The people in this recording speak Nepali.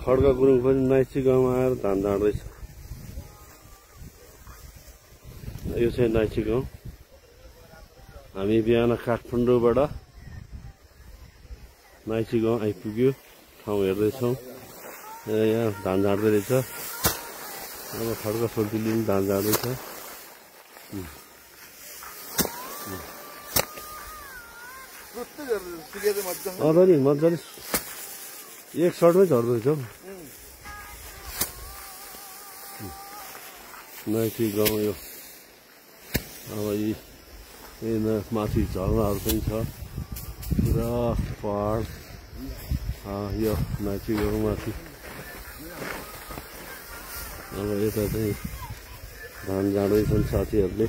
खड्का गुरुङ पनि नाइची गाउँमा आएर धान झाड्दैछ। यो चाहिँ नाइची गाउँ। हामी बिहान काठमाडौँबाट नाइची गाउँ आइपुग्यो। ठाउँ हेर्दैछौँ। यहाँ धान झाड्दै रहेछ। अब खड्का सोल्टीले पनि धान झाड्दैछ। नि मजाले एक सर्टमै झर्दैछ हौ। नाइची गाउँ यो। अब यी माथि झरनाहरू पनि छ। पुरा पहाड। यो नाइची गाउँ माथि। अब यता चाहिँ धान झाड्दैछन् साथीहरूले।